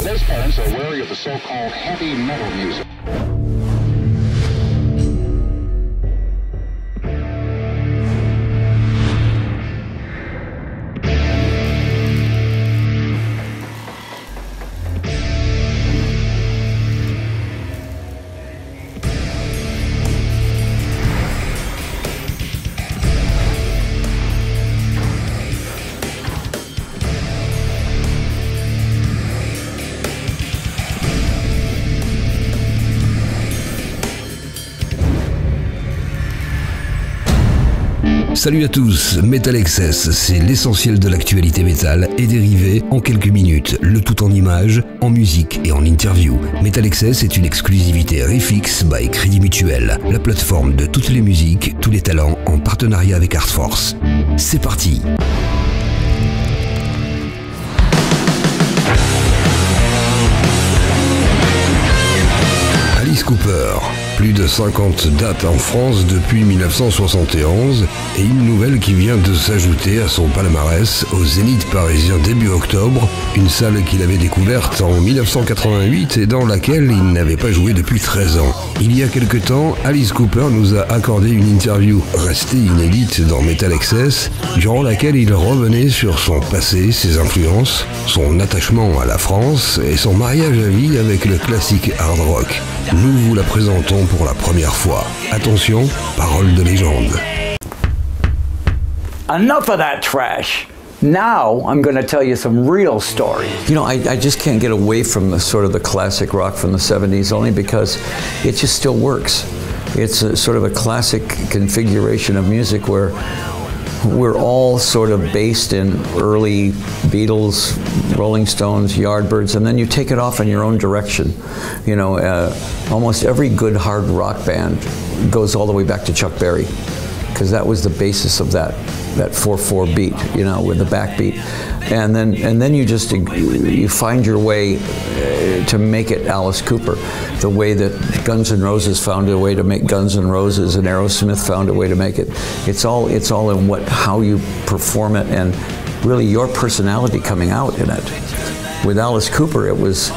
Most parents are wary of the so-called heavy metal music. Salut à tous, METALXS, c'est l'essentiel de l'actualité métal et dérivé en quelques minutes, le tout en images, en musique et en interview. METALXS est une exclusivité Refix by Crédit Mutuel, la plateforme de toutes les musiques, tous les talents en partenariat avec Art Force. C'est parti! Alice Cooper, plus de 50 dates en France depuis 1971 et une nouvelle qui vient de s'ajouter à son palmarès au Zénith parisien début octobre, une salle qu'il avait découverte en 1988 et dans laquelle il n'avait pas joué depuis 13 ans. Il y a quelque temps, Alice Cooper nous a accordé une interview restée inédite dans METALXS, durant laquelle il revenait sur son passé, ses influences, son attachement à la France et son mariage à vie avec le classique hard rock. Nous vous la présentons pour la première fois. Attention, parole de légende. Enough of that trash. Now I'm going to tell you some real stories. You know, I just can't get away from the sort of the classic rock from the 70s only because it just still works. It's a sort of a classic configuration of music where we're all sort of based in early Beatles, Rolling Stones, Yardbirds, and then you take it off in your own direction. You know, almost every good hard rock band goes all the way back to Chuck Berry, because that was the basis of that 4/4 beat, you know, with the backbeat, and then you find your way to make it Alice Cooper, the way that Guns N' Roses found a way to make Guns N' Roses, and Aerosmith found a way to make it. It's all in how you perform it, and really your personality coming out in it. With Alice Cooper, it was.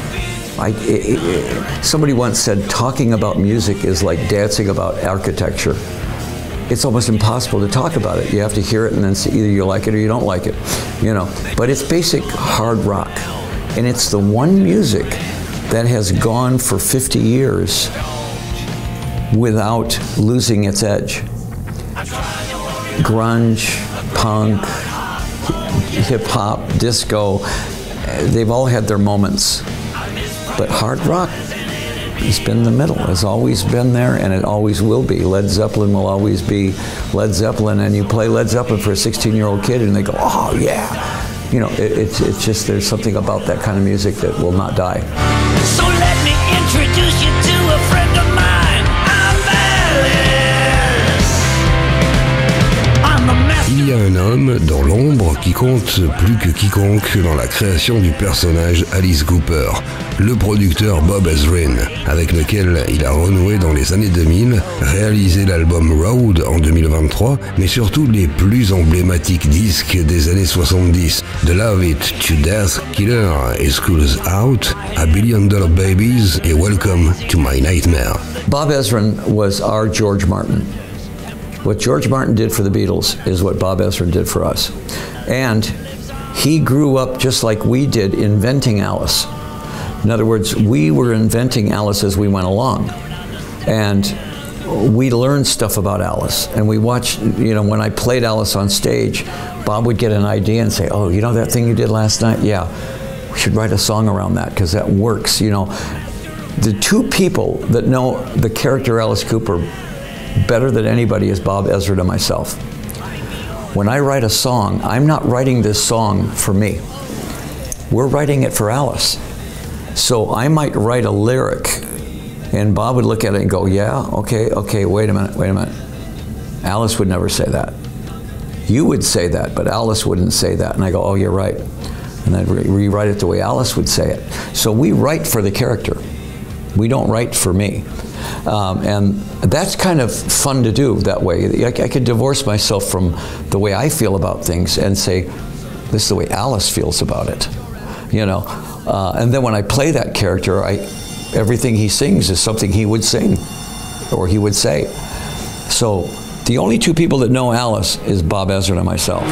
Somebody once said, talking about music is like dancing about architecture. It's almost impossible to talk about it. You have to hear it and then say either you like it or you don't like it, you know. But it's basic hard rock, and it's the one music that has gone for 50 years without losing its edge. Grunge, punk, hip hop, disco, they've all had their moments, but hard rock, it's been in the middle. It's always been there, and it always will be. Led Zeppelin will always be Led Zeppelin, and you play Led Zeppelin for a 16-year-old kid, and they go, oh yeah. You know, it's just, there's something about that kind of music that will not die. So let me introduce you to a friend of mine. I'm Alice. I'm the master. Il y a un homme dans l'ombre qui compte plus que quiconque dans la création du personnage Alice Cooper, le producteur Bob Ezrin, avec lequel il a renoué dans les années 2000, réalisé l'album Road en 2023, mais surtout les plus emblématiques disques des années 70, de Love It to Death, Killer et School's Out, A Billion Dollar Babies et Welcome to My Nightmare. Bob Ezrin was our George Martin. What George Martin did for the Beatles is what Bob Ezrin did for us. And he grew up just like we did, inventing Alice. In other words, we were inventing Alice as we went along. And we learned stuff about Alice. And we watched, you know, when I played Alice on stage, Bob would get an idea and say, oh, you know that thing you did last night? Yeah, we should write a song around that because that works, you know. The two people that know the character Alice Cooper better than anybody is Bob Ezrin and myself. When I write a song, I'm not writing this song for me. We're writing it for Alice. So I might write a lyric, and Bob would look at it and go, yeah, okay, wait a minute. Alice would never say that. You would say that, but Alice wouldn't say that. And I go, oh, you're right. And I'd rewrite it the way Alice would say it. So we write for the character. We don't write for me. And that's kind of fun to do that way. I could divorce myself from the way I feel about things and say, this is the way Alice feels about it, you know. And then when I play that character, everything he sings is something he would sing or he would say. So the only two people that know Alice is Bob Ezrin and myself.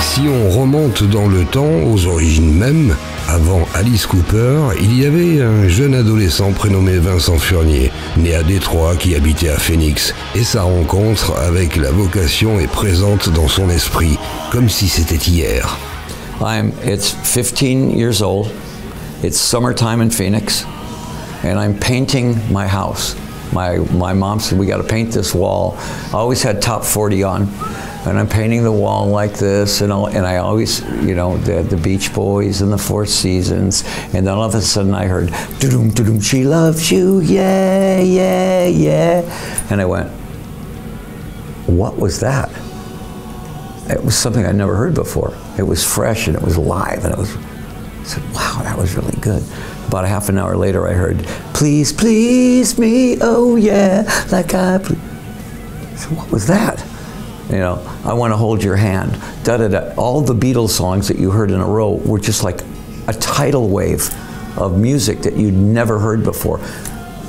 Si on remonte dans le temps, aux origines même, avant Alice Cooper, il y avait un jeune adolescent prénommé Vincent Furnier, né à Détroit, qui habitait à Phoenix, et sa rencontre avec la vocation est présente dans son esprit, comme si c'était hier. It's 15 years old, it's summertime in Phoenix, and I'm painting my house. My mom said, we got to paint this wall. I always had top 40 on. And I'm painting the wall like this, and I always, you know, the Beach Boys and the Four Seasons, and then all of a sudden I heard, doo-doom, doo-doom, she loves you, yeah, yeah, yeah. And I went, what was that? It was something I'd never heard before. It was fresh and it was live, and I said, wow, that was really good. About a half an hour later I heard, please, please me, oh yeah, like I please. So what was that? You know, I want to hold your hand. Da da da. All the Beatles songs that you heard in a row were just like a tidal wave of music that you'd never heard before.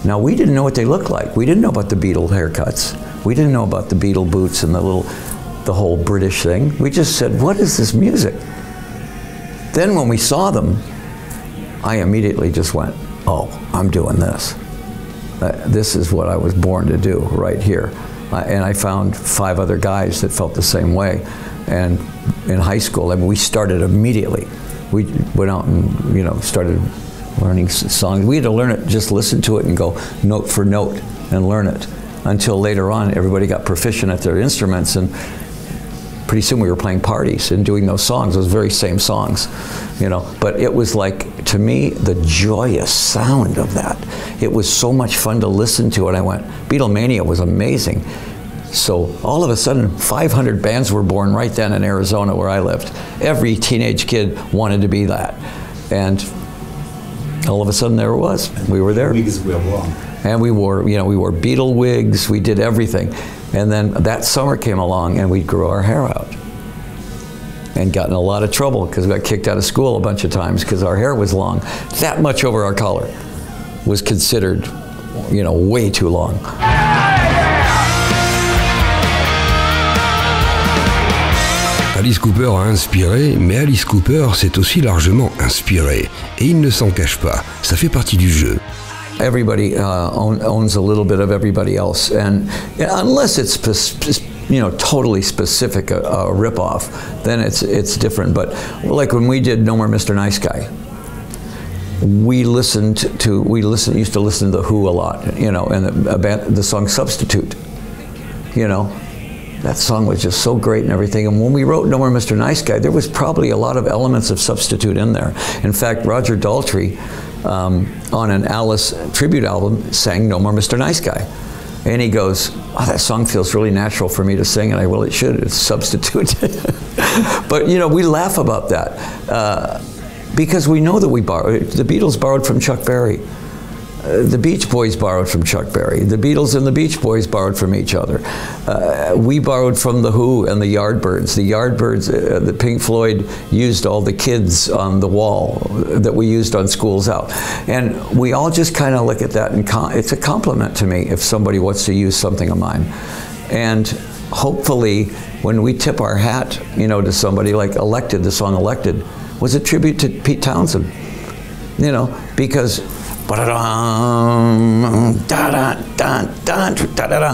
Now we didn't know what they looked like. We didn't know about the Beatle haircuts. We didn't know about the Beatle boots and the whole British thing. We just said, what is this music? Then when we saw them, I immediately just went, oh, I'm doing this. This is what I was born to do right here. And I found 5 other guys that felt the same way. And in high school, I mean, we started immediately. We went out and, you know, started learning songs. We had to learn it, just listen to it and go note for note and learn it. Until later on, everybody got proficient at their instruments, and pretty soon we were playing parties and doing those songs, those very same songs, you know. But it was like, to me, the joyous sound of that. It was so much fun to listen to, and I went, Beatlemania was amazing. So all of a sudden, 500 bands were born right then in Arizona where I lived. Every teenage kid wanted to be that. And all of a sudden there it was. We were there. Wigs were worn. And we wore, you know, we wore Beatle wigs, we did everything. And then that summer came along and we grew our hair out. And got in a lot of trouble because we got kicked out of school a bunch of times because our hair was long. That much over our collar was considered, you know, way too long. Alice Cooper a inspiré, mais Alice Cooper s'est aussi largement inspiré. Et il ne s'en cache pas, ça fait partie du jeu. Everybody owns a little bit of everybody else, and unless it's you know, totally specific, a rip-off, then it's different. But like when we did No More Mr. Nice Guy, we used to listen to The Who a lot, you know, and the song Substitute, you know. That song was just so great and everything. And when we wrote No More Mr. Nice Guy, there was probably a lot of elements of Substitute in there. In fact, Roger Daltrey, on an Alice tribute album, sang No More Mr. Nice Guy. And he goes, oh, that song feels really natural for me to sing. And well, it should, it's Substitute. But, you know, we laugh about that because we know that the Beatles borrowed from Chuck Berry. The Beach Boys borrowed from Chuck Berry. The Beatles and the Beach Boys borrowed from each other. We borrowed from The Who and the Yardbirds. The Yardbirds, the Pink Floyd used all the kids on the wall that we used on Schools Out. And we all just kind of look at that, and it's a compliment to me if somebody wants to use something of mine. And hopefully, when we tip our hat, you know, to somebody like Elected, the song Elected, was a tribute to Pete Townsend, you know, because I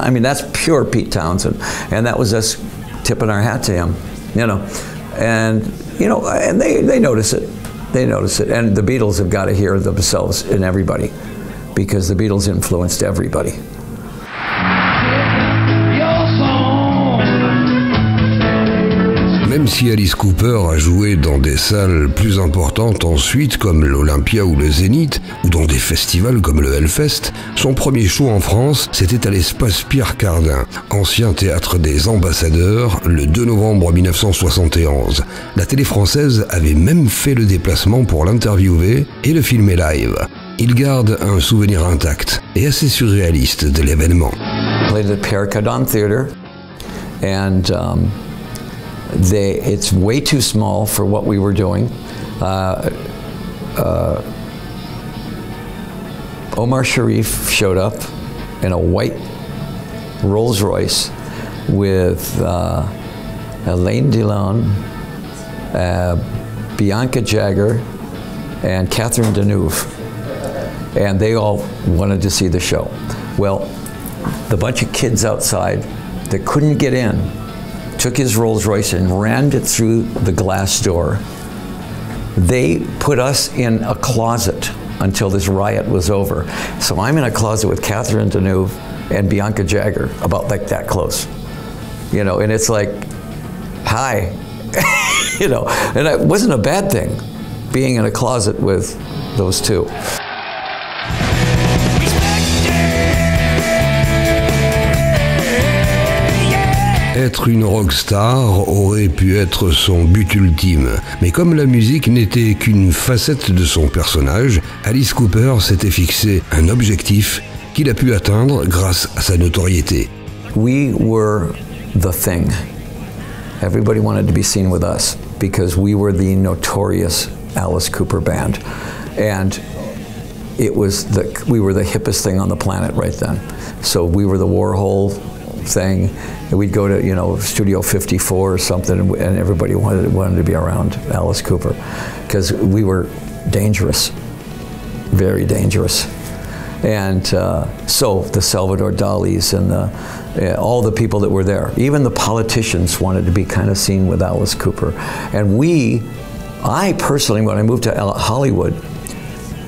mean, that's pure Pete Townsend, and that was us tipping our hat to him, you know. And you know, and they notice it. They notice it, and the Beatles have got to hear themselves in everybody, because the Beatles influenced everybody. Même si Alice Cooper a joué dans des salles plus importantes ensuite, comme l'Olympia ou le Zénith, ou dans des festivals comme le Hellfest, son premier show en France, c'était à l'espace Pierre Cardin, ancien théâtre des Ambassadeurs, le 2 novembre 1971. La télé française avait même fait le déplacement pour l'interviewer et le filmer live. Il garde un souvenir intact et assez surréaliste de l'événement. Played at Pierre Cardin Theater. And it's way too small for what we were doing. Omar Sharif showed up in a white Rolls Royce with Alain Delon, Bianca Jagger, and Catherine Deneuve. And they all wanted to see the show. Well, the bunch of kids outside that couldn't get in took his Rolls Royce and rammed it through the glass door. They put us in a closet until this riot was over. So I'm in a closet with Catherine Deneuve and Bianca Jagger, about like that close. You know, and it's like, hi. You know, and it wasn't a bad thing, being in a closet with those two. Être une rockstar aurait pu être son but ultime, mais comme la musique n'était qu'une facette de son personnage, Alice Cooper s'était fixé un objectif qu'il a pu atteindre grâce à sa notoriété. We were the thing. Everybody wanted to be seen with us because we were the notorious Alice Cooper band. And we were the hippest thing on the planet right then. So we were the Warhol thing. And we'd go to, you know, Studio 54 or something, and everybody wanted to be around Alice Cooper because we were dangerous, very dangerous. And so the Salvador Dalis and all the people that were there, even the politicians wanted to be kind of seen with Alice Cooper. And I personally, when I moved to Hollywood,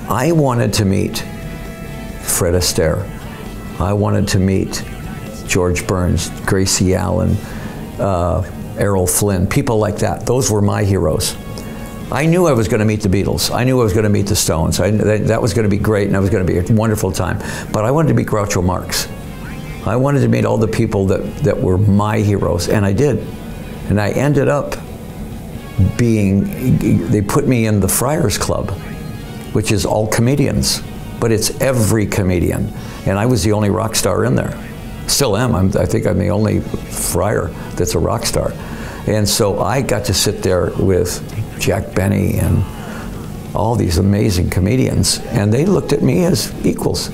I wanted to meet Fred Astaire. I wanted to meet George Burns, Gracie Allen, Errol Flynn, people like that. Those were my heroes. I knew I was going to meet the Beatles. I knew I was going to meet the Stones. That was going to be great, and that was going to be a wonderful time. But I wanted to meet Groucho Marx. I wanted to meet all the people that were my heroes, and I did. And I ended up they put me in the Friars Club, which is all comedians, but it's every comedian. And I was the only rock star in there. Still am. I think I'm the only friar that's a rock star. And so I got to sit there with Jack Benny and all these amazing comedians, and they looked at me as equals,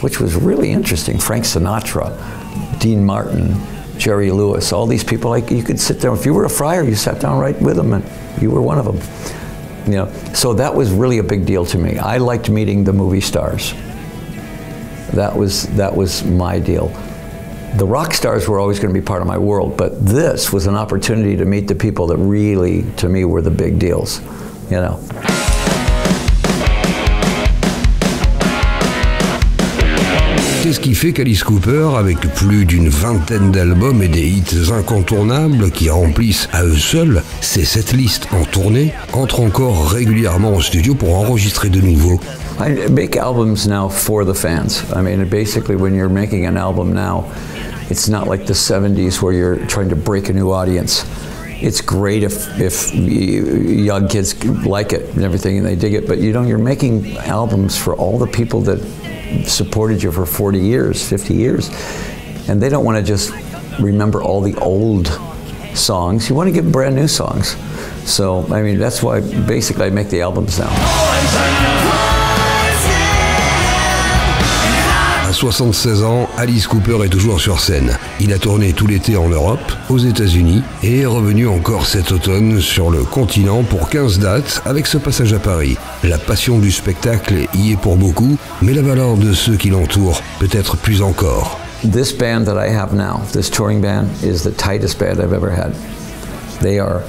which was really interesting. Frank Sinatra, Dean Martin, Jerry Lewis, all these people, like you could sit there. If you were a friar, you sat down right with them, and you were one of them. You know, so that was really a big deal to me. I liked meeting the movie stars. That was my deal. The rock stars were always going to be part of my world, but this was an opportunity to meet the people that really, to me, were the big deals, you know. C'est ce qui fait qu'Alice Cooper, avec plus d'une vingtaine d'albums et des hits incontournables qui remplissent à eux seuls ces setlists en tournée, entre encore régulièrement au studio pour enregistrer de nouveau. I make albums now for the fans. I mean, basically when you're making an album now, it's not like the 70s where you're trying to break a new audience. It's great if young kids like it and everything and they dig it, but you know, you're making albums for all the people that supported you for 40 years, 50 years, and they don't want to just remember all the old songs. You want to give them brand new songs. So, I mean, that's why basically I make the albums now. À 76 ans, Alice Cooper est toujours sur scène. Il a tourné tout l'été en Europe, aux États-Unis, et est revenu encore cet automne sur le continent pour 15 dates avec ce passage à Paris. La passion du spectacle y est pour beaucoup, mais la valeur de ceux qui l'entourent peut-être plus encore. This band that I have now, this touring band, is the tightest band I've ever had. They are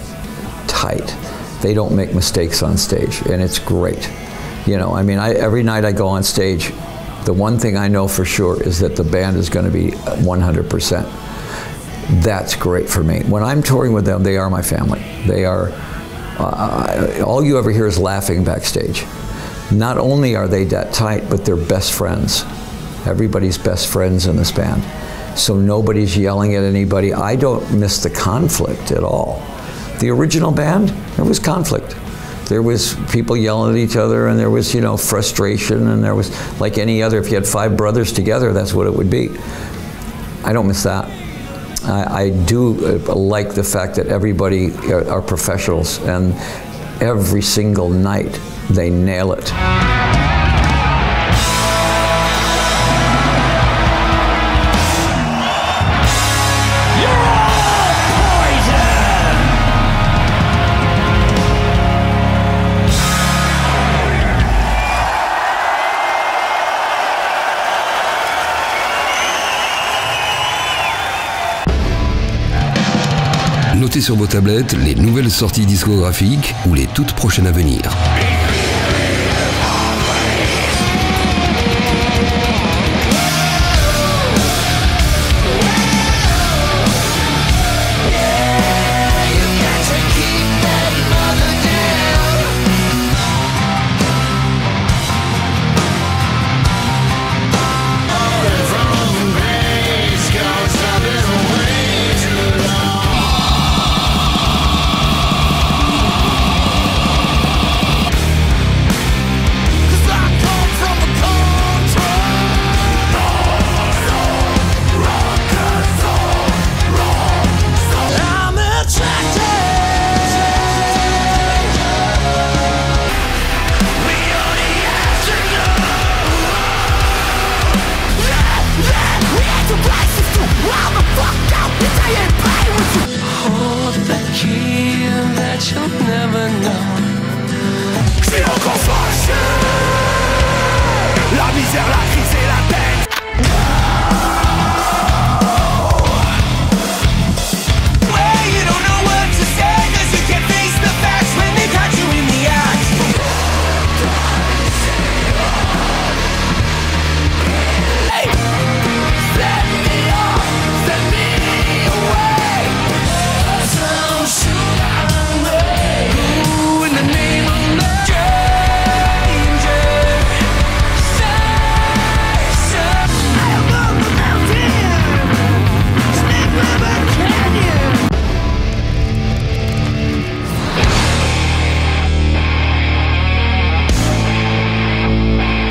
tight. They don't make mistakes on stage, and it's great. You know, I mean, every night I go on stage, the one thing I know for sure is that the band is going to be 100%. That's great for me. When I'm touring with them, they are my family. They are, all you ever hear is laughing backstage. Not only are they that tight, but they're best friends. Everybody's best friends in this band. So nobody's yelling at anybody. I don't miss the conflict at all. The original band, there was conflict. There was people yelling at each other, and there was, you know, frustration, and there was, like any other, if you had 5 brothers together, that's what it would be. I don't miss that. I do like the fact that everybody are professionals, and every single night they nail it. Notez sur vos tablettes les nouvelles sorties discographiques ou les toutes prochaines à venir.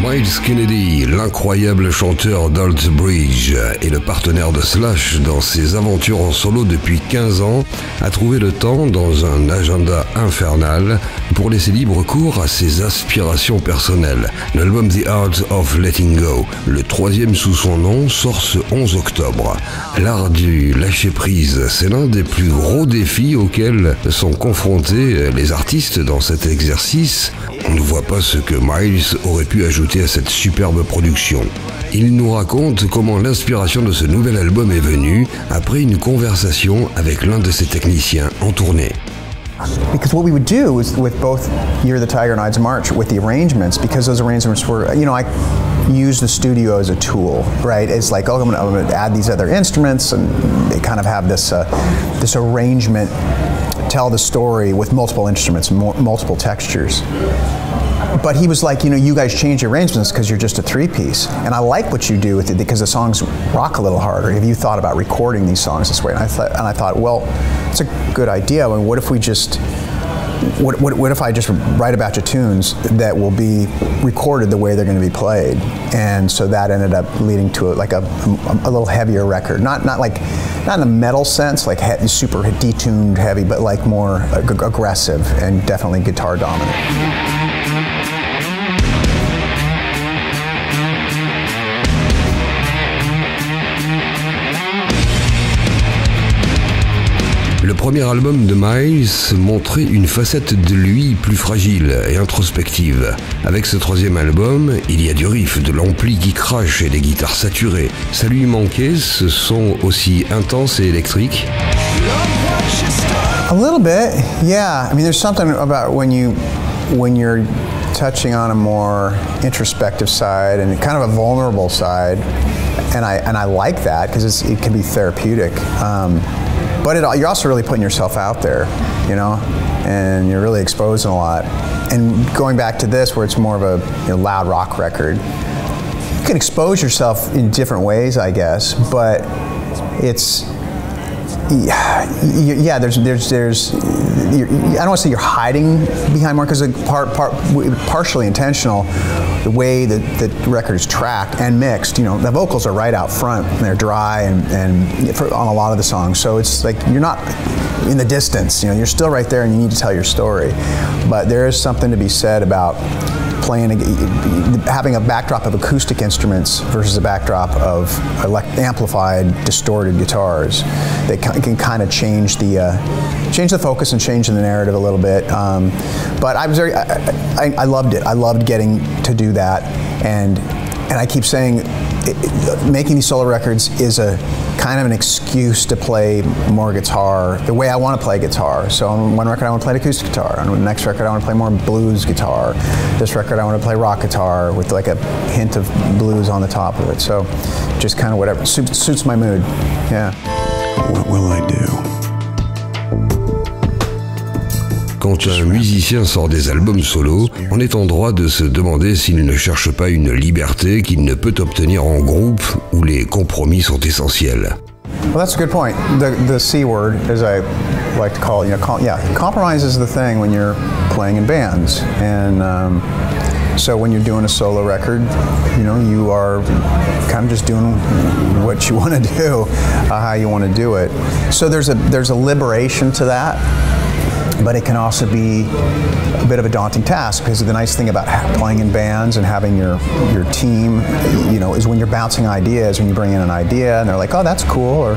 MYLES Kennedy, l'incroyable chanteur d'Altbridge et le partenaire de Slash dans ses aventures en solo depuis 15 ans, a trouvé le temps dans un agenda infernal pour laisser libre cours à ses aspirations personnelles. L'album The Art of Letting Go, le troisième sous son nom, sort ce 11 octobre. L'art du lâcher-prise, c'est l'un des plus gros défis auxquels sont confrontés les artistes dans cet exercice. On ne voit pas ce que Miles aurait pu ajouter à cette superbe production. Il nous raconte comment l'inspiration de ce nouvel album est venue après une conversation avec l'un de ses techniciens en tournée. Because what we would do is with both Year of the Tiger and Ides of March, with the arrangements, because those arrangements were, you know, I use the studio as a tool, right? It's like, oh, I'm going to add these other instruments, and they kind of have this this arrangement, tell the story with multiple instruments, multiple textures. But he was like, you know, you guys change your arrangements because you're just a three-piece. And I like what you do with it because the songs rock a little harder. Have you thought about recording these songs this way? And I thought, well, it's a good idea. I mean, what if we just, what if I just write a batch of tunes that will be recorded the way they're going to be played? And so that ended up leading to like a little heavier record. Not in the metal sense, like super detuned heavy, but like more aggressive and definitely guitar dominant. Le premier album de Miles montrait une facette de lui plus fragile et introspective. Avec ce troisième album, il y a du riff, de l'ampli qui crache et des guitares saturées. Ça lui manquait ce son aussi intense et électrique. A little bit, yeah. I mean, there's something about when you're touching on a more introspective side and kind of a vulnerable side, and I like that because it can be therapeutic. But you're also really putting yourself out there, you know, and you're really exposing a lot. And going back to this, where it's more of a loud rock record, you can expose yourself in different ways, I guess. But it's, yeah, there's I don't want to say you're hiding behind more because partially intentional. the way that the record is tracked and mixed, you know, the vocals are right out front and they're dry and on a lot of the songs. So it's like you're not in the distance, you know, you're still right there and you need to tell your story. But there is something to be said about having a backdrop of acoustic instruments versus a backdrop of amplified, distorted guitars. They can kind of change the focus and change the narrative a little bit. But I loved it. I loved getting to do that, and I keep saying, making these solo records is a kind of an excuse to play more guitar the way I want to play guitar. So on one record I want to play acoustic guitar, on the next record I want to play more blues guitar, this record I want to play rock guitar with like a hint of blues on the top of it. So just kind of whatever suits my mood. Yeah. What will I do? Quand un musicien sort des albums solo, on est en droit de se demander s'il ne cherche pas une liberté qu'il ne peut obtenir en groupe où les compromis sont essentiels. Well, that's a good point. The C word, as I like to call it, you know, compromise is the thing when you're playing in bands, and so when you're doing a solo record, you know, you are kind of just doing what you want to do, how you want to do it. So there's a liberation to that. But it can also be a bit of a daunting task, because the nice thing about playing in bands and having your team, you know, is when you're bouncing ideas, when you bring in an idea and they're like, oh, that's cool, or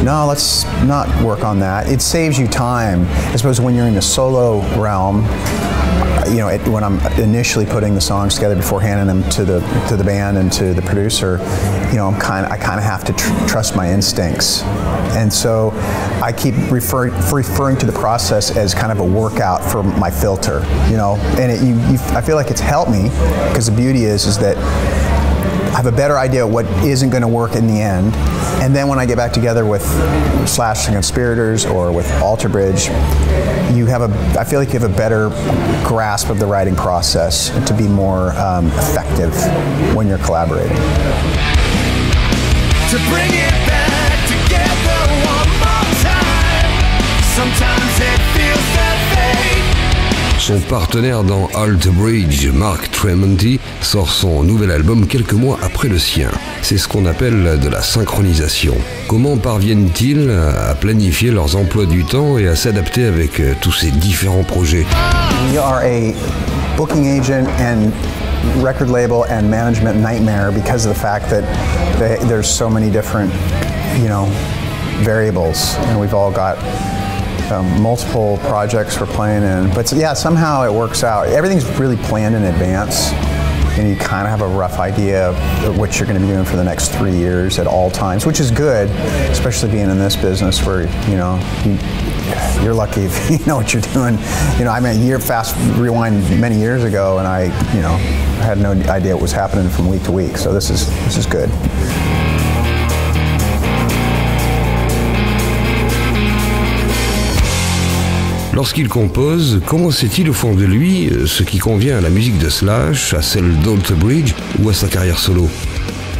no, let's not work on that. It saves you time. I suppose when you're in the solo realm, you know, when I'm initially putting the songs together before handing them to the band and to the producer, you know, I kind of have to trust my instincts, and so I keep referring to the process as kind of a workout for my filter, you know, and I feel like it's helped me, because the beauty is that I have a better idea of what isn't going to work in the end, and then when I get back together with Slash and Conspirators or with Alter Bridge, I feel like you have a better grasp of the writing process to be more effective when you're collaborating. To bring it back together one more time. Sometimes it feels that fate. Son partenaire dans Alter Bridge, Mark Tremonti, sort son nouvel album quelques mois après le sien. C'est ce qu'on appelle de la synchronisation. Comment parviennent-ils à planifier leurs emplois du temps et à s'adapter avec tous ces différents projets? We are a booking agent and record label and management nightmare because of the fact that there's so many different, you know, variables, and we've all got multiple projects we're playing in. But yeah, somehow it works out. Everything's really planned in advance, and you kind of have a rough idea of what you're going to be doing for the next 3 years at all times, which is good, especially being in this business where, you know, you're lucky if you know what you're doing. You know, I mean, fast rewind many years ago, and I had no idea what was happening from week to week. So this is good. Lorsqu'il compose, comment sait-il au fond de lui ce qui convient à la musique de Slash, à celle d'Alter Bridge ou à sa carrière solo?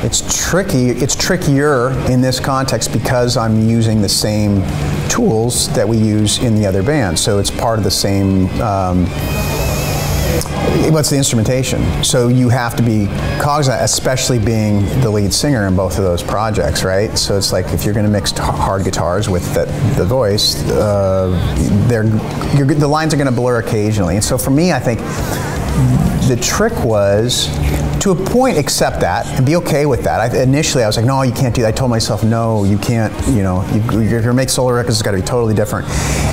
It's tricky. It's trickier in this context because I'm using the same tools that we use in the other bands. So it's part of the same. What's the instrumentation? So you have to be cognizant, especially being the lead singer in both of those projects, right? So it's like if you're going to mix hard guitars with the voice, the lines are going to blur occasionally. And so for me, I think the trick was, to a point, accept that and be okay with that. Initially, I was like, no, you can't do that. I told myself, no, you can't, you know, if you're going to make solo records, it's got to be totally different.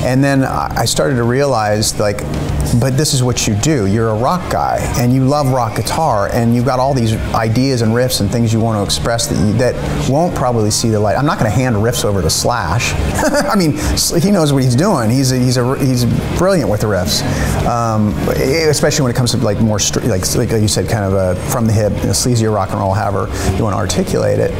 And then I started to realize, like, but this is what you do. You're a rock guy, and you love rock guitar, and you've got all these ideas and riffs and things you want to express that won't probably see the light. I'm not going to hand riffs over to Slash. I mean, he knows what he's doing. He's brilliant with the riffs, especially when it comes to like more like you said, kind of from the hip, sleazier rock and roll, however you want to articulate it.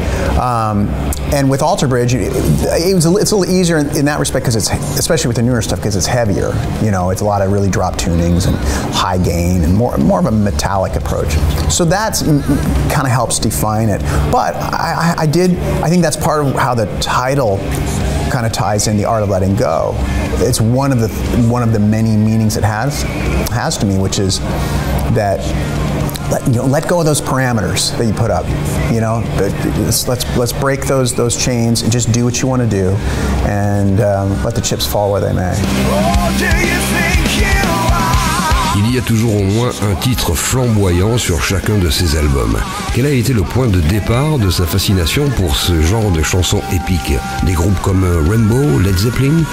And with Alter Bridge, it's a little easier in that respect, because it's, especially with the newer stuff, because it's heavier. You know, it's a lot of really drop tunings and high gain and more of a metallic approach. So that's kind of helps define it. But I think that's part of how the title kind of ties in, the art of letting go. It's one of the many meanings it has to me, which is that let go of those parameters that you put up. You know, let's break those chains and just do what you want to do, and let the chips fall where they may. Il y a toujours au moins un titre flamboyant sur chacun de ses albums. Quel a été le point de départ de sa fascination pour ce genre de chansons épiques? Des groupes comme Rainbow, Led Zeppelin?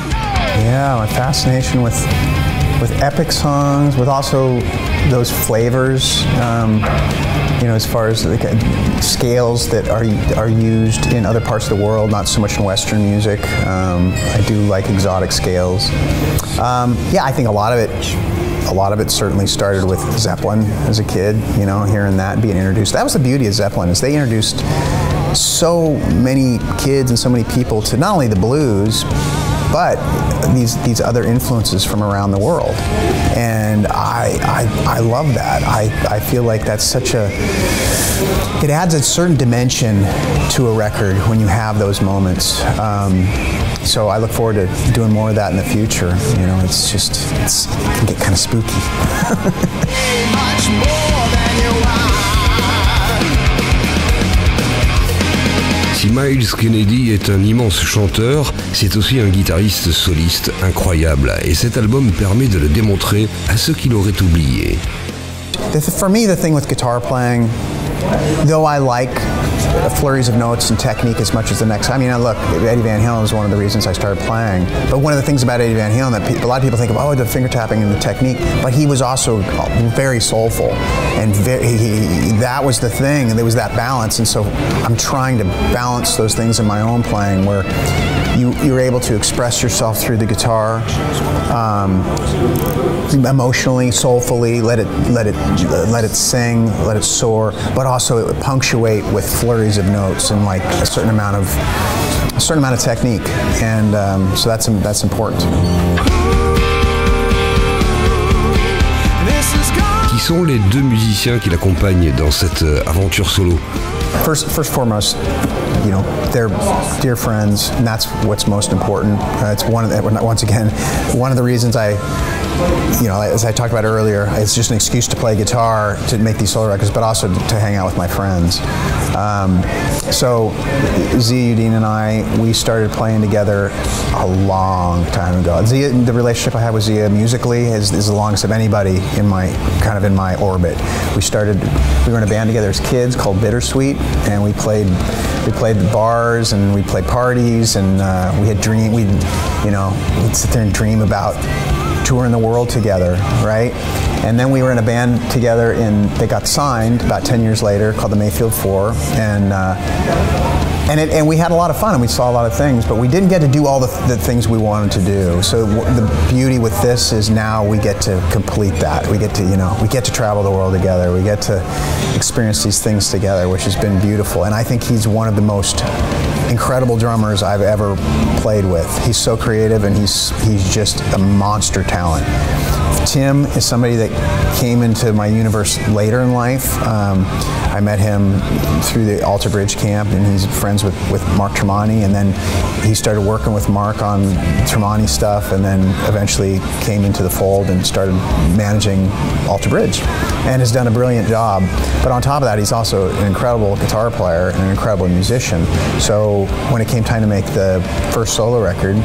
Yeah, my fascination with epic songs, with also those flavors, you know, as far as like scales that are used in other parts of the world, not so much in Western music. I do like exotic scales. Yeah, I think a lot of it certainly started with Zeppelin as a kid, you know, hearing that, being introduced. That was the beauty of Zeppelin, is they introduced so many kids and so many people to not only the blues, but these other influences from around the world. And I love that. I feel like that's such a, it adds a certain dimension to a record when you have those moments. So I look forward to doing more of that in the future. You know, it can get kind of spooky. Si Myles Kennedy est un immense chanteur, c'est aussi un guitariste soliste incroyable, et cet album permet de le démontrer à ceux qui l'auraient oublié. For me, the thing with guitar playing, though I like flurries of notes and technique as much as the next. I mean, look, Eddie Van Halen was one of the reasons I started playing. But one of the things about Eddie Van Halen that a lot of people think of, oh, the finger tapping and the technique, but he was also very soulful, and that was the thing, and there was that balance. And so I'm trying to balance those things in my own playing, where you're able to express yourself through the guitar, emotionally, soulfully, let it sing, let it soar, but also punctuate with flurries of notes and like a certain amount of technique, and so that's important. Qui sont les deux musiciens qui l'accompagnent dans cette aventure solo? First foremost, you know, they're dear friends, and that's what's most important. It's once again, one of the reasons you know, as I talked about earlier, it's just an excuse to play guitar, to make these solo records, but also to hang out with my friends. So Zia Udine and we started playing together a long time ago. Zia, the relationship I have with Zia musically is the longest of anybody in my orbit. We were in a band together as kids called Bittersweet, and we played the bars, and we played parties, and we'd sit there and dream about touring the world together, right? And then we were in a band together that got signed about 10 years later called the Mayfield Four, and we had a lot of fun, and we saw a lot of things, but we didn't get to do all the things we wanted to do. So the beauty with this is now we get to complete that. We get to travel the world together. We get to experience these things together, which has been beautiful. And I think he's one of the most incredible drummers I've ever played with. He's so creative, and he's just a monster talent. Tim is somebody that came into my universe later in life. I met him through the Alter Bridge camp, and he's friends with Mark Tremonti, and then he started working with Mark on Tremonti stuff, and then eventually came into the fold and started managing Alter Bridge, and has done a brilliant job. But on top of that, he's also an incredible guitar player and an incredible musician. So when it came time to make the first solo record,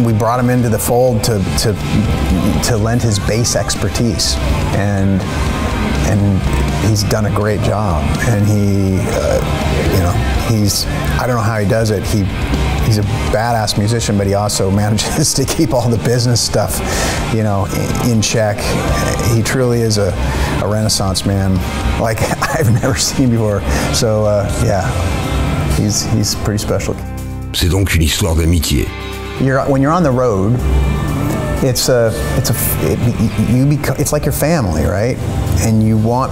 we brought him into the fold to lend his bass expertise, and he's done a great job. And I don't know how he does it. He's a badass musician, but he also manages to keep all the business stuff, in check. He truly is a Renaissance man, like I've never seen before. So yeah, he's pretty special. C'est donc une histoire d'amitié. When you're on the road, it's like your family, right? And you want,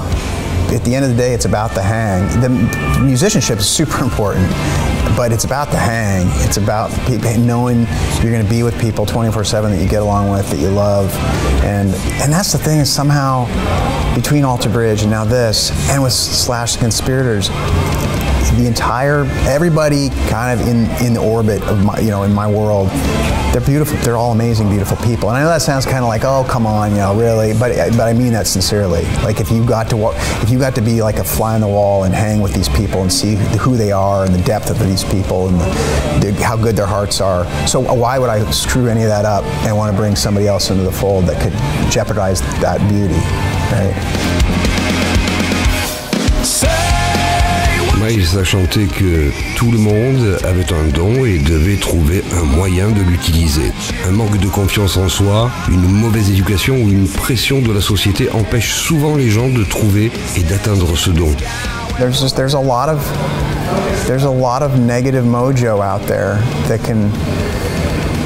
at the end of the day, it's about the hang. The musicianship is super important, but it's about the hang. It's about knowing you're going to be with people 24/7 that you get along with, that you love, and that's the thing, is somehow between Alter Bridge and now this, and with Slash the Conspirators, the entire, everybody kind of in the orbit of my, you know, in my world, they're beautiful. They're all amazing, beautiful people. And I know that sounds kind of like, oh, come on, you know, really, but I mean that sincerely. Like if you got to be like a fly on the wall and hang with these people and see who they are and the depth of these people and how good their hearts are. So why would I screw any of that up and want to bring somebody else into the fold that could jeopardize that beauty, right? Miles a chanté que tout le monde avait un don et devait trouver un moyen de l'utiliser. Un manque de confiance en soi, une mauvaise éducation ou une pression de la société empêchent souvent les gens de trouver et d'atteindre ce don. There's a lot of negative mojo out there that can,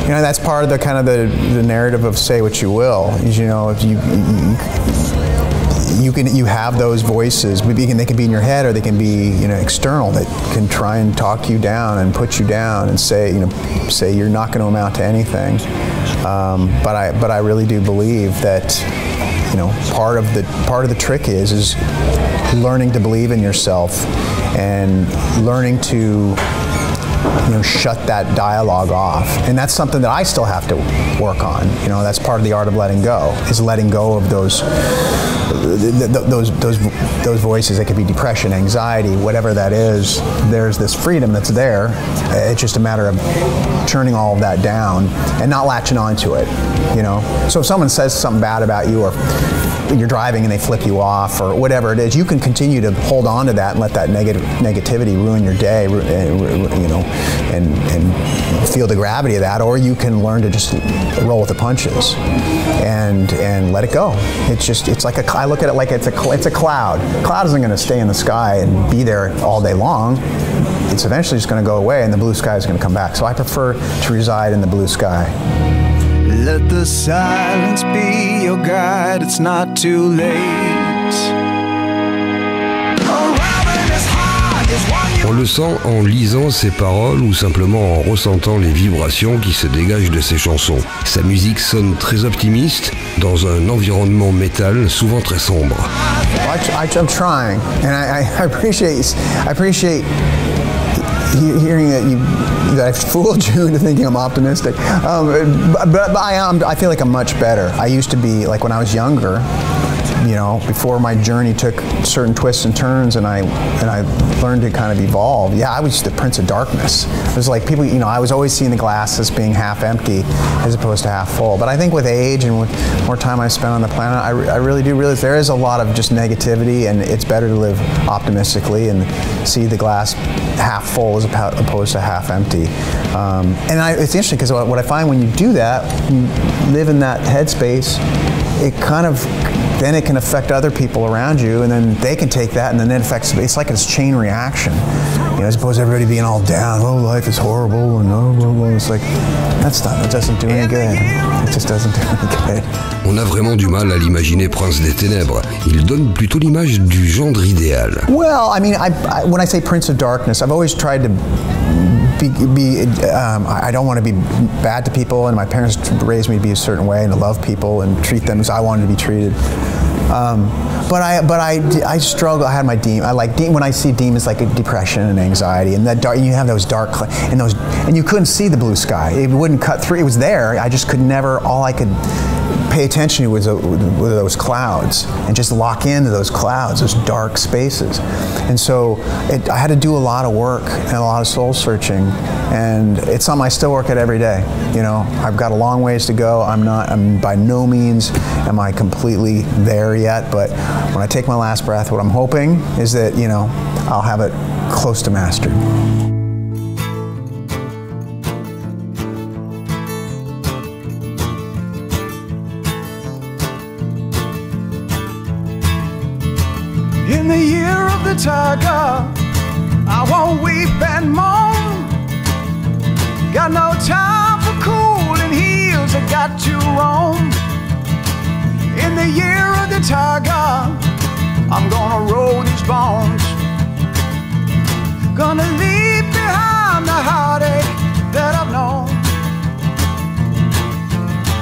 you know, that's part of the kind of the narrative of say what you will. You know, if you have those voices. They can be in your head or they can be, you know, external, that can try and talk you down and put you down and say, you know, say you're not going to amount to anything. But I really do believe that, you know, part of the trick is learning to believe in yourself and learning to, you know, shut that dialogue off. And that's something that I still have to work on. You know, that's part of the art of letting go, is letting go of those voices. That could be depression, anxiety, whatever that is. There's this freedom that's there. It's just a matter of turning all of that down and not latching onto it, you know. So if someone says something bad about you, or you're driving and they flip you off, or whatever it is, you can continue to hold on to that and let that negativity ruin your day, you know, and feel the gravity of that, or you can learn to just roll with the punches and let it go. It's like I look at it like it's a cloud. The cloud isn't going to stay in the sky and be there all day long. It's eventually just going to go away, and the blue sky is going to come back. So I prefer to reside in the blue sky. Let the silence be your guide, it's not too late. On le sent en lisant ses paroles ou simplement en ressentant les vibrations qui se dégagent de ses chansons. Sa musique sonne très optimiste dans un environnement métal souvent très sombre. I'm trying, and I appreciate hearing that I fooled you into thinking I'm optimistic, but I feel like I'm much better. I used to be, like when I was younger, you know, before my journey took certain twists and turns, and I learned to kind of evolve. Yeah, I was the Prince of Darkness. It was like people, you know, I was always seeing the glass as being half empty as opposed to half full. But I think with age and with more time I spent on the planet, I really do realize there is a lot of just negativity, and it's better to live optimistically and see the glass half full as opposed to half empty. It's interesting because what I find when you do that, you live in that headspace, then it can affect other people around you, and then they can take that, and then it affects, it's like it's chain reaction. You know, as opposed to everybody being all down, oh, life is horrible, and oh, it's like, that doesn't do any good. It just doesn't do any good. On a vraiment du mal à l'imaginer prince des ténèbres. Il donne plutôt l'image du gendre idéal. Well, I mean, when I say Prince of Darkness, I've always tried to I don't want to be bad to people, and my parents raised me to be a certain way and to love people and treat them as I wanted to be treated. But I struggle. I had my demon. I like when I see demons, like depression and anxiety, and that dark. You have those dark and you couldn't see the blue sky. It wouldn't cut through. It was there. I just could never. All I could pay attention to was those clouds and just lock into those clouds, those dark spaces. And so I had to do a lot of work and a lot of soul searching, and it's something I still work at every day. You know, I've got a long ways to go. I'm by no means am I completely there yet, but when I take my last breath, what I'm hoping is that, you know, I'll have it close to mastered. In the year of the tiger, I won't weep and moan. Got no time for cooling heels, I got to roam. In the year of the tiger, I'm gonna roll these bones. Gonna leave behind the heartache that I've known.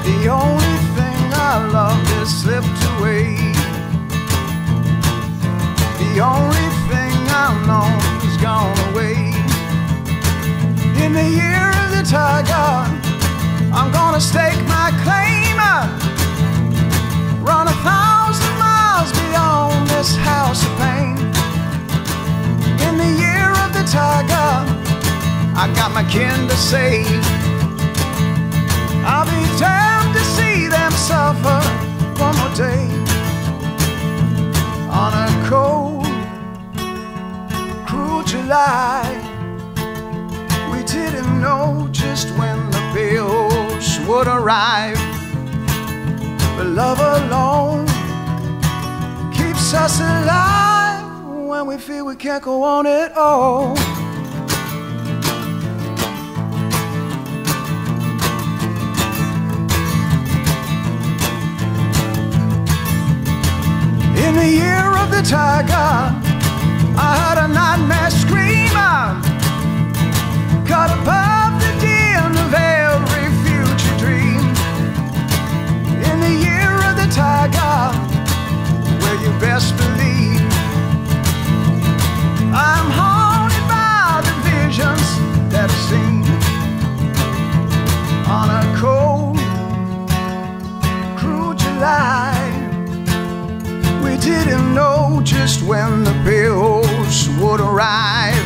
The only thing I loved has slipped away. The only thing I know is gone. tiger, I'm gonna stake my claim, run 1,000 miles beyond this house of pain. In the year of the tiger, I got my kin to save. I'll be damned to see them suffer one more day. On a cold, cruel July, we didn't know just when the bills would arrive. But love alone keeps us alive when we feel we can't go on at all. In the year of the tiger, I heard a nightmare screamer, caught above the din of every future dream. In the year of the tiger, where you best believe, I'm haunted by the visions that I've seen. On a cold, cruel July, we didn't know just when the bills would arrive.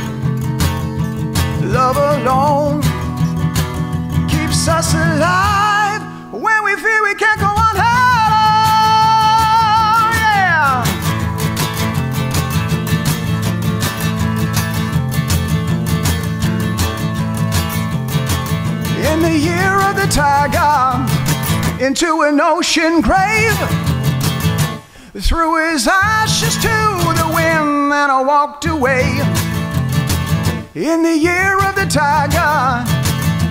Love alone keeps us alive when we feel we can't go on. Oh, yeah. In the year of the tiger, into an ocean grave, threw his ashes to the wind and I walked away. In the year of the tiger,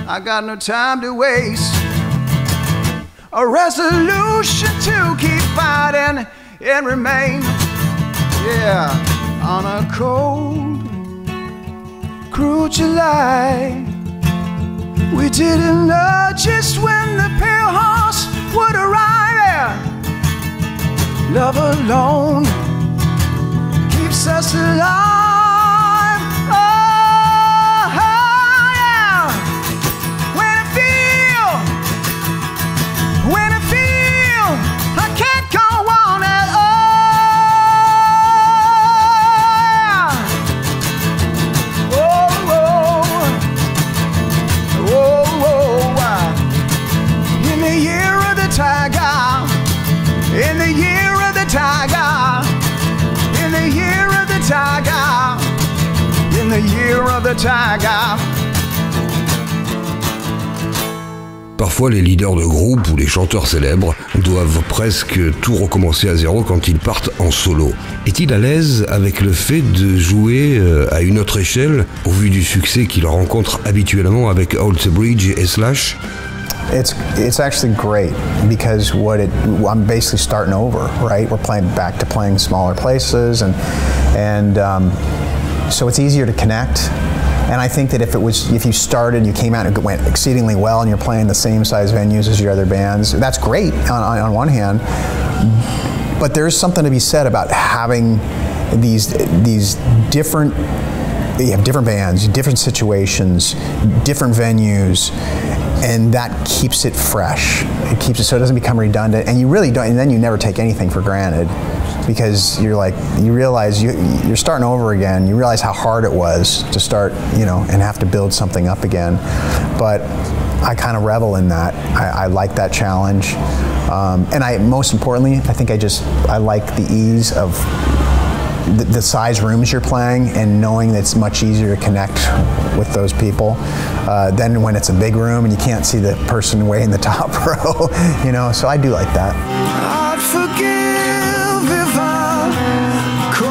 I got no time to waste. A resolution to keep fighting and remain. Yeah, on a cold, cruel July, we didn't know just when the pale horse would arrive. Yeah. Love alone keeps us alive. Oh, yeah. When I feel I can't go on at all. Oh, oh, oh, oh. In the year of the tiger, in the year of the tiger, in the year of the tiger, in the year of the tiger. Parfois, les leaders de groupe ou les chanteurs célèbres doivent presque tout recommencer à zéro quand ils partent en solo. Est-il à l'aise avec le fait de jouer à une autre échelle au vu du succès qu'il rencontre habituellement avec Bridge et Slash? It's actually great because I'm basically starting over, right? We're back to playing smaller places, and so it's easier to connect. And I think that if you started, you came out and it went exceedingly well, and you're playing the same size venues as your other bands, that's great on one hand. But there's something to be said about having these different. You have different bands, different situations, different venues, and that keeps it fresh. It keeps it so it doesn't become redundant, and you really don't. And then you never take anything for granted, because you realize you're starting over again. You realize how hard it was to start, and have to build something up again. But I kind of revel in that. I like that challenge, and most importantly, I think I like the ease of the size rooms you're playing, and knowing that it's much easier to connect with those people than when it's a big room and you can't see the person way in the top row, so I do like that.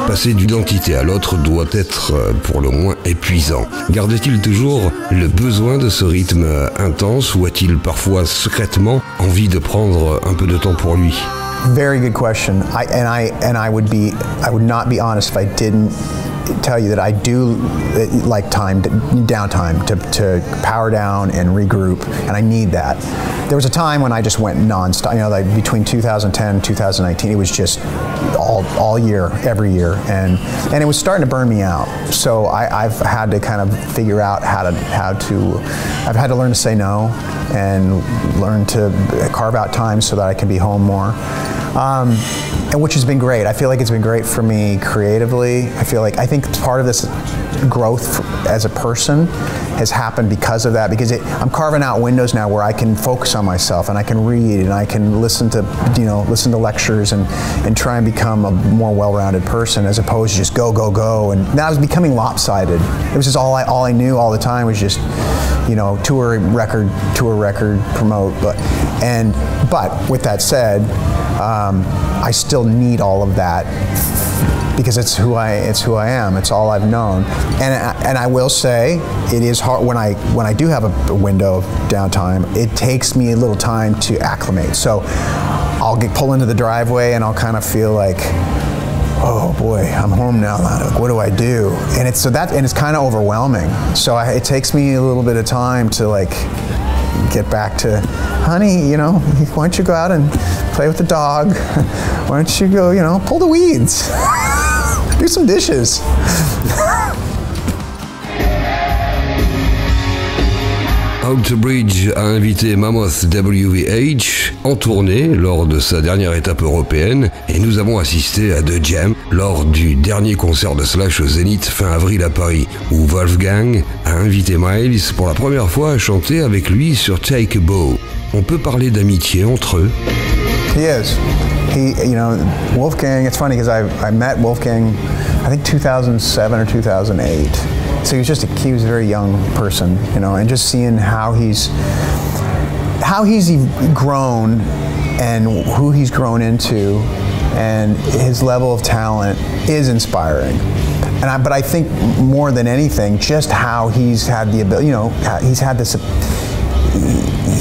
Passer d'une entité à l'autre doit être pour le moins épuisant. Garde-t-il toujours le besoin de ce rythme intense, ou a-t-il parfois secrètement envie de prendre un peu de temps pour lui? Very good question. I would not be honest if tell you that I do like downtime to power down and regroup, and I need that. There was a time when I just went nonstop, you know, like between 2010 and 2019, it was just all year, every year, and it was starting to burn me out. So I've had to kind of figure out I've had to learn to say no and learn to carve out time so that I can be home more. And which has been great. I feel like it's been great for me creatively. I think part of this growth as a person has happened because of that, because I'm carving out windows now where I can focus on myself and I can read and I can listen to lectures and try and become a more well-rounded person, as opposed to just go, go, go. And now I was becoming lopsided. It was just all I knew all the time was just, you know, tour record, promote. But with that said, I still need all of that because it's who I am. It's all I've known. And I will say it is hard when I do have a window of downtime. It takes me a little time to acclimate. So I'll pull into the driveway and I'll kind of feel like, oh boy, I'm home now. What do I do? And it's kind of overwhelming. So it takes me a little bit of time to like get back to, honey, you know, why don't you go out and play with the dog? Why don't you go, you know, pull the weeds? Do some dishes. Outerbridge a invité Mammoth WVH en tournée lors de sa dernière étape européenne et nous avons assisté à deux jams lors du dernier concert de Slash au Zénith fin avril à Paris, où Wolfgang a invité Miles pour la première fois à chanter avec lui sur Take a Bow. On peut parler d'amitié entre eux. He is. You know, Wolfgang, it's funny because I met Wolfgang, I think 2007 or 2008. So he was a very young person, you know, and just seeing how he's grown and who he's grown into and his level of talent is inspiring. But I think more than anything, just how he's had the ability, you know, he's had this.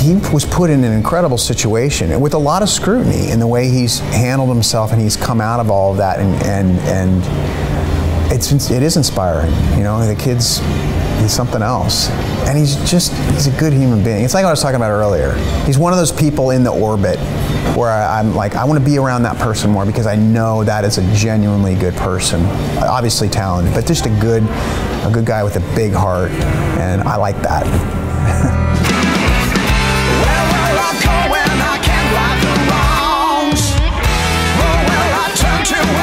He was put in an incredible situation with a lot of scrutiny in the way he's handled himself, and he's come out of all of that, and it is inspiring. You know, the kid's, he's something else, and he's a good human being. It's like what I was talking about earlier. He's one of those people in the orbit where I'm like, I want to be around that person more because I know that is a genuinely good person, obviously talented, but just a good guy with a big heart, and I like that.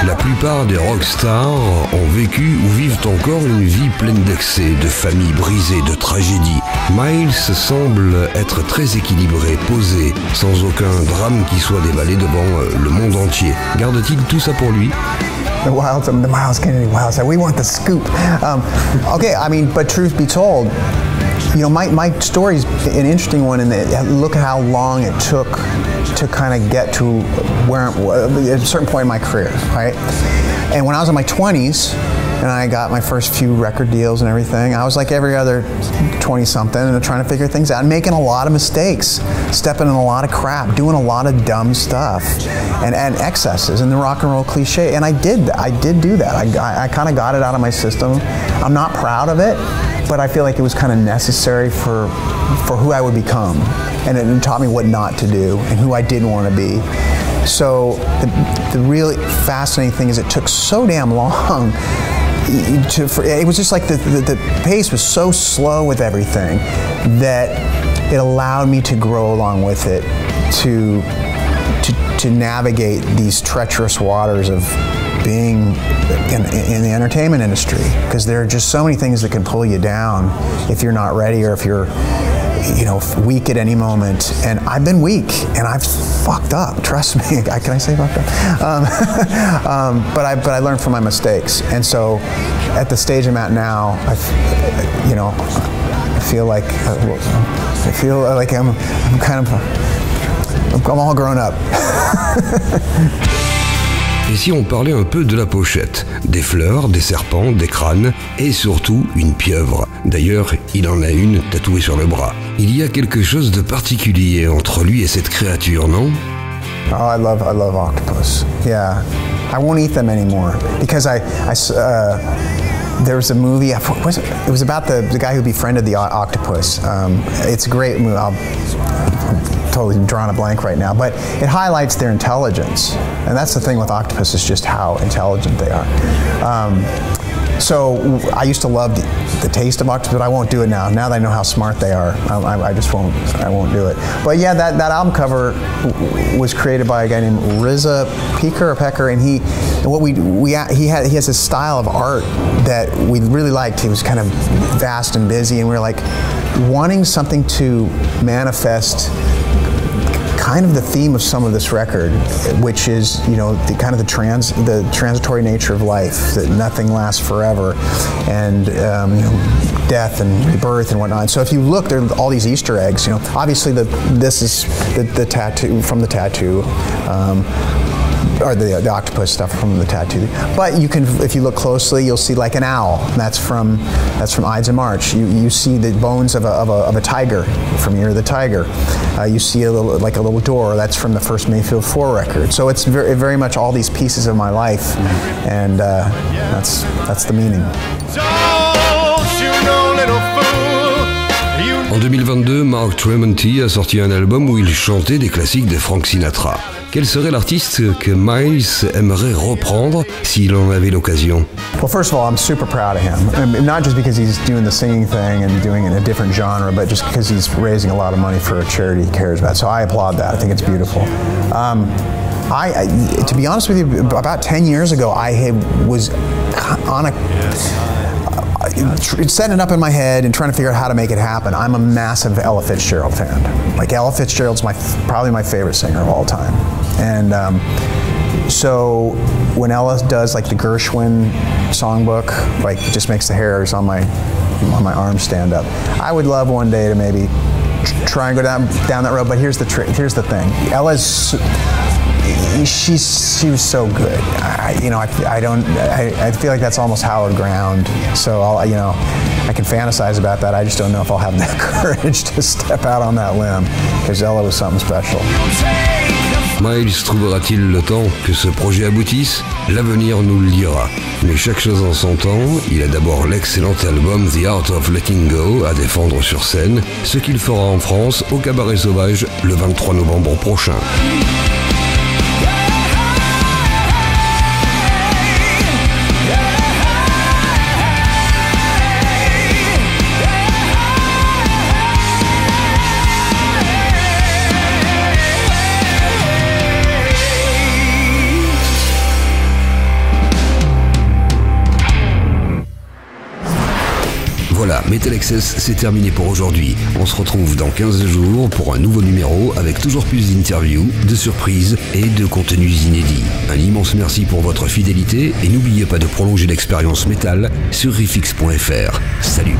La plupart des rockstars ont vécu ou vivent encore une vie pleine d'excès, de familles brisées, de tragédies. Miles semble être très équilibré, posé, sans aucun drame qui soit dévalé devant le monde entier. Garde-t-il tout ça pour lui? The Myles Kennedy Wilds. We want the scoop. Okay, I mean, but truth be told, you know, my story's an interesting one in that look how long it took to kind of get to where at a certain point in my career, right? And when I was in my 20s and I got my first few record deals and everything, I was like every other 20-something and trying to figure things out, and making a lot of mistakes, stepping in a lot of crap, doing a lot of dumb stuff and excesses and the rock and roll cliche. And I did do that. I kind of got it out of my system. I'm not proud of it, but I feel like it was kind of necessary for who I would become. And it taught me what not to do and who I didn't want to be. So the really fascinating thing is it took so damn long. It was just like the pace was so slow with everything that it allowed me to grow along with it, to navigate these treacherous waters of being in the entertainment industry, because there are just so many things that can pull you down if you're not ready, or if you're, you know, weak at any moment. And I've been weak, and I've fucked up. Trust me. Can I say fucked up? But I learned from my mistakes. And so, at the stage I'm at now, I feel like I'm all grown up. Et si on parlait un peu de la pochette? Des fleurs, des serpents, des crânes et surtout une pieuvre. D'ailleurs, il en a une tatouée sur le bras. Il y a quelque chose de particulier entre lui et cette créature, non? Oh, I love octopus. Yeah, I won't eat them anymore because there was a movie. It was about the guy who befriended the octopus. It's a great movie. I'm totally drawing a blank right now, but it highlights their intelligence, and that's the thing with octopus, is just how intelligent they are. So I used to love the taste of octopus, but I won't do it now. Now that I know how smart they are, I just won't. I won't do it. But yeah, that album cover was created by a guy named Riza Pecker, and he has a style of art that we really liked. He was kind of vast and busy, and we were like wanting something to manifest kind of the theme of some of this record, which is, you know, the kind of the transitory nature of life, that nothing lasts forever, and you know, death and birth and whatnot. So if you look, there are all these Easter eggs. You know, obviously this is the tattoo from the tattoo. Or the octopus stuff from the tattoo, but you can, if you look closely, you'll see like an owl. That's from Ides of March. You see the bones of a tiger from Year of the Tiger. You see a little door. That's from the first Mayfield 4 record. So it's very much all these pieces of my life, and that's the meaning. En 2022, Mark Tremonti a sorti un album où il chantait des classiques de Frank Sinatra. Quel serait l'artiste que Miles aimerait reprendre s'il en avait l'occasion? Well, first of all, I'm super proud of him. Not just because he's doing the singing thing and doing it in a different genre, but just because he's raising a lot of money for a charity he cares about. So I applaud that. I think it's beautiful. To be honest with you, about 10 years ago, I was on setting it up in my head and trying to figure out how to make it happen. I'm a massive Ella Fitzgerald fan. Like, Ella Fitzgerald's probably my favorite singer of all time. And so when Ella does like the Gershwin songbook, like, it just makes the hairs on my arms stand up. I would love one day to maybe try and go down that road. But here's the thing. Ella's, she was so good. I feel like that's almost hallowed ground. So I can fantasize about that. I just don't know if I'll have that courage to step out on that limb, because Ella was something special. Miles trouvera-t-il le temps que ce projet aboutisse? L'avenir nous le dira. Mais chaque chose en son temps, il a d'abord l'excellent album The Art of Letting Go à défendre sur scène, ce qu'il fera en France au Cabaret Sauvage le 23 novembre prochain. Voilà, METALXS, c'est terminé pour aujourd'hui. On se retrouve dans 15 jours pour un nouveau numéro avec toujours plus d'interviews, de surprises et de contenus inédits. Un immense merci pour votre fidélité et n'oubliez pas de prolonger l'expérience métal sur riffx.fr. Salut!